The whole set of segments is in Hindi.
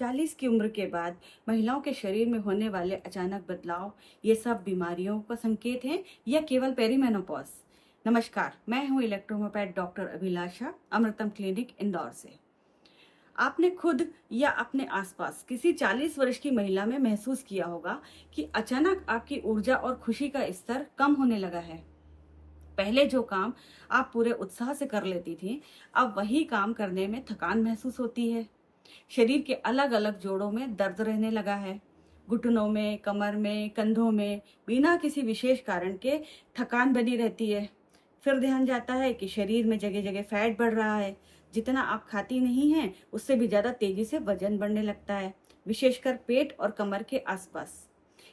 40 की उम्र के बाद महिलाओं के शरीर में होने वाले अचानक बदलाव, ये सब बीमारियों का संकेत हैं या केवल पेरीमेनोपॉज? नमस्कार, मैं हूं इलेक्ट्रोहोमोपैथ डॉक्टर अभिलाषा, अमृतम क्लिनिक इंदौर से। आपने खुद या अपने आसपास किसी 40 वर्ष की महिला में महसूस किया होगा कि अचानक आपकी ऊर्जा और खुशी का स्तर कम होने लगा है। पहले जो काम आप पूरे उत्साह से कर लेती थी, अब वही काम करने में थकान महसूस होती है। शरीर के अलग अलग जोड़ों में दर्द रहने लगा है। घुटनों में, कमर में, कंधों में बिना किसी विशेष कारण के थकान बनी रहती है। फिर ध्यान जाता है कि शरीर में जगह जगह फैट बढ़ रहा है। जितना आप खाती नहीं हैं, उससे भी ज्यादा तेजी से वजन बढ़ने लगता है, विशेषकर पेट और कमर के आसपास।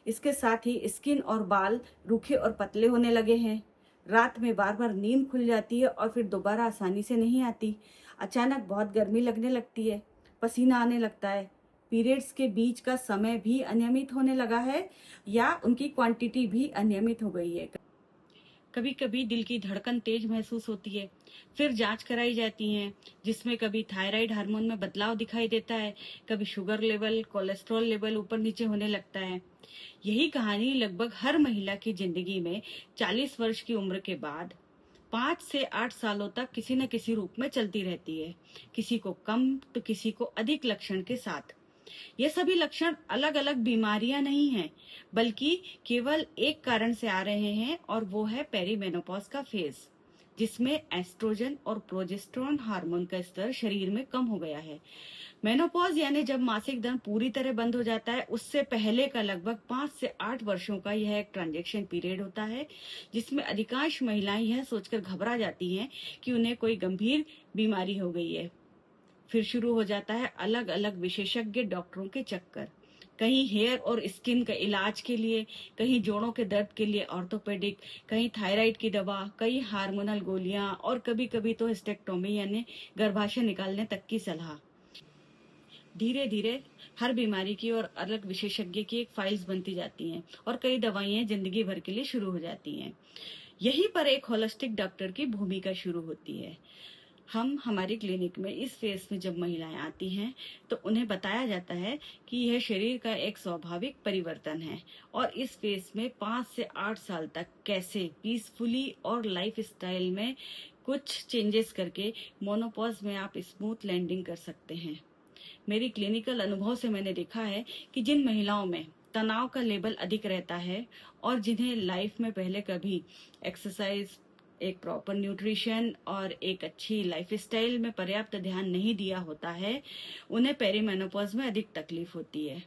इसके साथ ही स्किन और बाल रूखे और पतले होने लगे हैं। रात में बार बार नींद खुल जाती है और फिर दोबारा आसानी से नहीं आती। अचानक बहुत गर्मी लगने लगती है, पसीना आने लगता है। पीरियड्स के बीच का समय भी अनियमित होने लगा है या उनकी क्वांटिटी भी अनियमित हो गई है। कभी कभी दिल की धड़कन तेज महसूस होती है। फिर जांच कराई जाती है, जिसमें कभी थायराइड हार्मोन में बदलाव दिखाई देता है, कभी शुगर लेवल, कोलेस्ट्रॉल लेवल ऊपर नीचे होने लगता है। यही कहानी लगभग हर महिला की जिंदगी में 40 वर्ष की उम्र के बाद 5 से 8 सालों तक किसी न किसी रूप में चलती रहती है। किसी को कम तो किसी को अधिक लक्षण के साथ। ये सभी लक्षण अलग अलग बीमारियां नहीं हैं, बल्कि केवल एक कारण से आ रहे हैं, और वो है पेरीमेनोपॉज का फेज, जिसमें एस्ट्रोजन और प्रोजेस्टेरोन हार्मोन का स्तर शरीर में कम हो गया है। मेनोपॉज यानी जब मासिक धर्म पूरी तरह बंद हो जाता है, उससे पहले का लगभग 5 से 8 वर्षों का यह एक ट्रांजिशन पीरियड होता है, जिसमें अधिकांश महिलाएं यह सोचकर घबरा जाती हैं कि उन्हें कोई गंभीर बीमारी हो गई है। फिर शुरू हो जाता है अलग अलग विशेषज्ञ डॉक्टरों के चक्कर। कहीं हेयर और स्किन का इलाज के लिए, कहीं जोड़ों के दर्द के लिए ऑर्थोपेडिक, कहीं थायराइड की दवा, कई हार्मोनल गोलियां और कभी कभी तो हिस्टेक्टोमी यानी गर्भाशय निकालने तक की सलाह। धीरे धीरे हर बीमारी की और अलग विशेषज्ञ की एक फाइल्स बनती जाती हैं और कई दवाइयां जिंदगी भर के लिए शुरू हो जाती हैं। यहीं पर एक होलिस्टिक डॉक्टर की भूमिका शुरू होती है। हम हमारी क्लिनिक में इस फेज में जब महिलाएं आती हैं, तो उन्हें बताया जाता है कि यह शरीर का एक स्वाभाविक परिवर्तन है और इस फेज में 5 से 8 साल तक कैसे पीसफुली और लाइफ स्टाइल में कुछ चेंजेस करके मोनोपॉज में आप स्मूथ लैंडिंग कर सकते हैं। मेरी क्लिनिकल अनुभव से मैंने देखा है कि जिन महिलाओं में तनाव का लेवल अधिक रहता है और जिन्हें लाइफ में पहले कभी एक्सरसाइज, एक प्रॉपर न्यूट्रिशन और एक अच्छी लाइफस्टाइल में पर्याप्त ध्यान नहीं दिया होता है, उन्हें पेरीमेनोपॉज में अधिक तकलीफ होती है।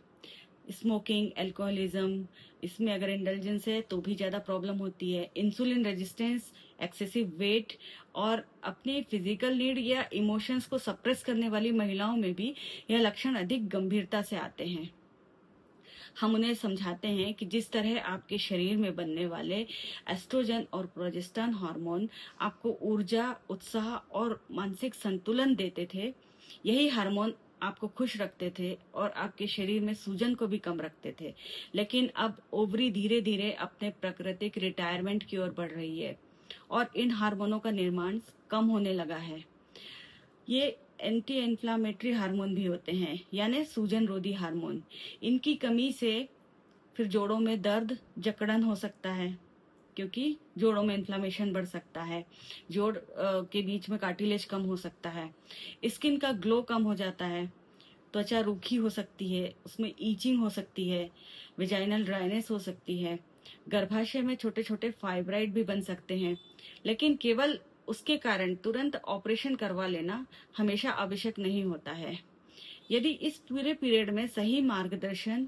स्मोकिंग, अल्कोहलिज्म, इसमें अगर इंडल्जेंस है तो भी ज्यादा प्रॉब्लम होती है। इंसुलिन रेजिस्टेंस, एक्सेसिव वेट और अपनी फिजिकल नीड या इमोशंस को सप्रेस करने वाली महिलाओं में भी यह लक्षण अधिक गंभीरता से आते हैं। हम उन्हें समझाते हैं कि जिस तरह आपके शरीर में बनने वाले एस्ट्रोजन और प्रोजेस्टेरोन हार्मोन आपको ऊर्जा, उत्साह और मानसिक संतुलन देते थे, यही हार्मोन आपको खुश रखते थे और आपके शरीर में सूजन को भी कम रखते थे। लेकिन अब ओवरी धीरे धीरे अपने प्राकृतिक रिटायरमेंट की ओर बढ़ रही है और इन हार्मोनों का निर्माण कम होने लगा है। ये एंटी इन्फ्लामेटरी हार्मोन भी होते हैं, यानी सूजन रोधी हार्मोन। इनकी कमी से फिर जोड़ों में दर्द, जकड़न हो सकता है, क्योंकि जोड़ों में इन्फ्लामेशन बढ़ सकता है। जोड़ के बीच में कार्टिलेज कम हो सकता है। स्किन का ग्लो कम हो जाता है। त्वचा रूखी हो सकती है, उसमें ईचिंग हो सकती है, वेजाइनल ड्राइनेस हो सकती है। गर्भाशय में छोटे छोटे फाइब्राइड भी बन सकते हैं, लेकिन केवल उसके कारण तुरंत ऑपरेशन करवा लेना हमेशा आवश्यक नहीं होता है। यदि इस पूरे पीरियड में सही मार्गदर्शन,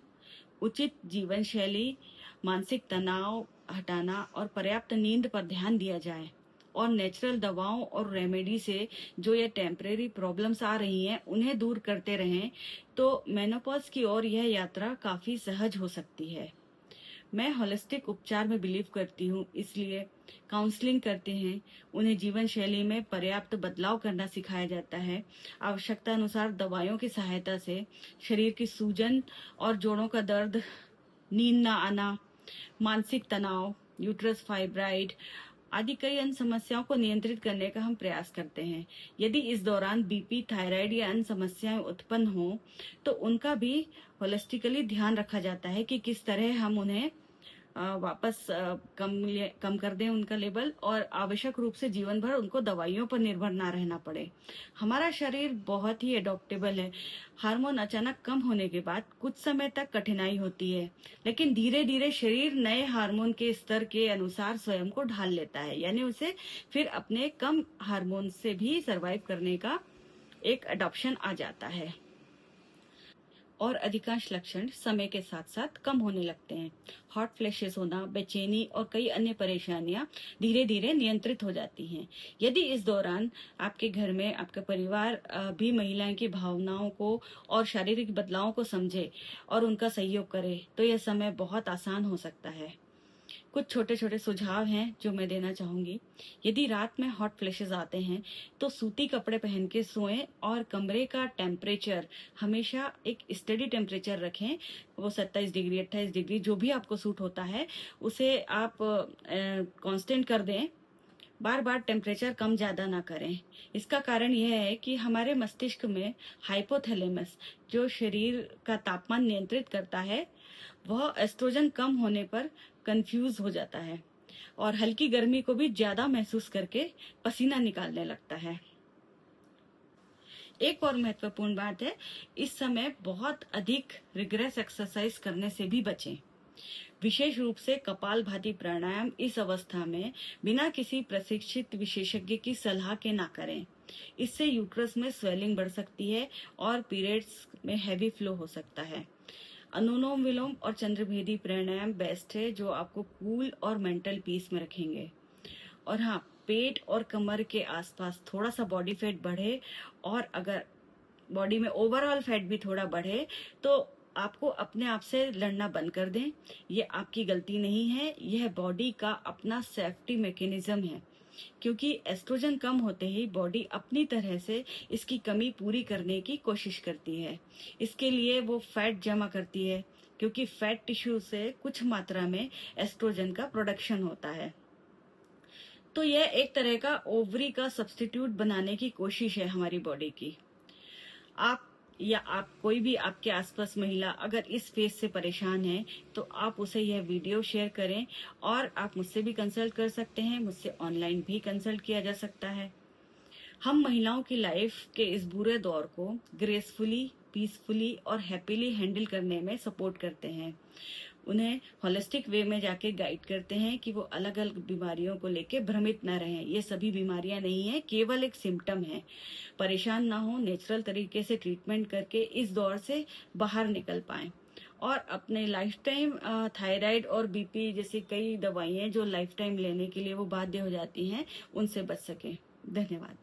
उचित जीवन शैली, मानसिक तनाव हटाना और पर्याप्त नींद पर ध्यान दिया जाए और नेचुरल दवाओं और रेमेडी से जो ये टेम्परेरी प्रॉब्लम्स आ रही हैं उन्हें दूर करते रहें, तो मेनोपॉज की ओर यह यात्रा काफी सहज हो सकती है। मैं होलिस्टिक उपचार में बिलीव करती हूँ, इसलिए काउंसलिंग करते हैं, उन्हें जीवन शैली में पर्याप्त बदलाव करना सिखाया जाता है। आवश्यकता अनुसार दवाइयों की सहायता से शरीर की सूजन और जोड़ों का दर्द, नींद न आना, मानसिक तनाव, यूट्रस फाइब्राइड आदि कई अन्य समस्याओं को नियंत्रित करने का हम प्रयास करते हैं। यदि इस दौरान बीपी, थायराइड या अन्य समस्याएं उत्पन्न हो तो उनका भी होलिस्टिकली ध्यान रखा जाता है कि किस तरह हम उन्हें वापस कम कर दें उनका लेवल, और आवश्यक रूप से जीवन भर उनको दवाइयों पर निर्भर ना रहना पड़े। हमारा शरीर बहुत ही एडॉप्टेबल है। हार्मोन अचानक कम होने के बाद कुछ समय तक कठिनाई होती है, लेकिन धीरे धीरे शरीर नए हार्मोन के स्तर के अनुसार स्वयं को ढाल लेता है, यानी उसे फिर अपने कम हार्मोन से भी सरवाइव करने का एक अडॉप्शन आ जाता है। और अधिकांश लक्षण समय के साथ साथ कम होने लगते हैं। हॉट फ्लैशेस होना, बेचैनी और कई अन्य परेशानियां धीरे धीरे नियंत्रित हो जाती हैं। यदि इस दौरान आपके घर में आपका परिवार भी महिलाएं की भावनाओं को और शारीरिक बदलावों को समझे और उनका सहयोग करे तो यह समय बहुत आसान हो सकता है। कुछ छोटे छोटे सुझाव हैं जो मैं देना चाहूंगी। यदि रात में हॉट फ्लैशेस आते हैं तो सूती कपड़े पहन के सोएं और कमरे का टेम्परेचर हमेशा एक स्टडी टेम्परेचर रखें। वो 27 डिग्री, 28 डिग्री, जो भी आपको सूट होता है उसे आप कांस्टेंट कर दें। बार बार टेम्परेचर कम ज्यादा ना करें। इसका कारण यह है कि हमारे मस्तिष्क में हाइपोथैलेमस, जो शरीर का तापमान नियंत्रित करता है, वह एस्ट्रोजन कम होने पर कंफ्यूज हो जाता है और हल्की गर्मी को भी ज्यादा महसूस करके पसीना निकालने लगता है। एक और महत्वपूर्ण बात है, इस समय बहुत अधिक रिग्रेस एक्सरसाइज करने से भी बचें। विशेष रूप से कपालभाति प्राणायाम इस अवस्था में बिना किसी प्रशिक्षित विशेषज्ञ की सलाह के ना करें। इससे यूट्रस में स्वेलिंग बढ़ सकती है और पीरियड्स में हैवी फ्लो हो सकता है। अनुलोम विलोम और चंद्रभेदी प्राणायाम बेस्ट है, जो आपको कूल और मेंटल पीस में रखेंगे। और हाँ, पेट और कमर के आसपास थोड़ा सा बॉडी फैट बढ़े और अगर बॉडी में ओवरऑल फैट भी थोड़ा बढ़े तो आपको अपने आप से लड़ना बंद कर दें। ये आपकी गलती नहीं है, यह बॉडी का अपना सेफ्टी मैकेनिज्म है, क्योंकि एस्ट्रोजन कम होते ही बॉडी अपनी तरह से इसकी कमी पूरी करने की कोशिश करती है। इसके लिए वो फैट जमा करती है, क्योंकि फैट टिश्यू से कुछ मात्रा में एस्ट्रोजन का प्रोडक्शन होता है। तो यह एक तरह का ओवरी का सब्स्टिट्यूट बनाने की कोशिश है हमारी बॉडी की। आप या आप कोई भी आपके आसपास महिला अगर इस फेज से परेशान है तो आप उसे यह वीडियो शेयर करें, और आप मुझसे भी कंसल्ट कर सकते हैं, मुझसे ऑनलाइन भी कंसल्ट किया जा सकता है। हम महिलाओं की लाइफ के इस बुरे दौर को ग्रेसफुली, पीसफुली और हैप्पीली हैंडल करने में सपोर्ट करते हैं। उन्हें होलिस्टिक वे में जाके गाइड करते हैं कि वो अलग अलग बीमारियों को लेके भ्रमित न रहें। ये सभी बीमारियां नहीं है, केवल एक सिम्टम है। परेशान ना हो, नेचुरल तरीके से ट्रीटमेंट करके इस दौर से बाहर निकल पाएं और अपने लाइफ टाइम थायराइड और बीपी जैसी कई दवाइयां जो लाइफ टाइम लेने के लिए वो बाध्य हो जाती हैं, उनसे बच सकें। धन्यवाद।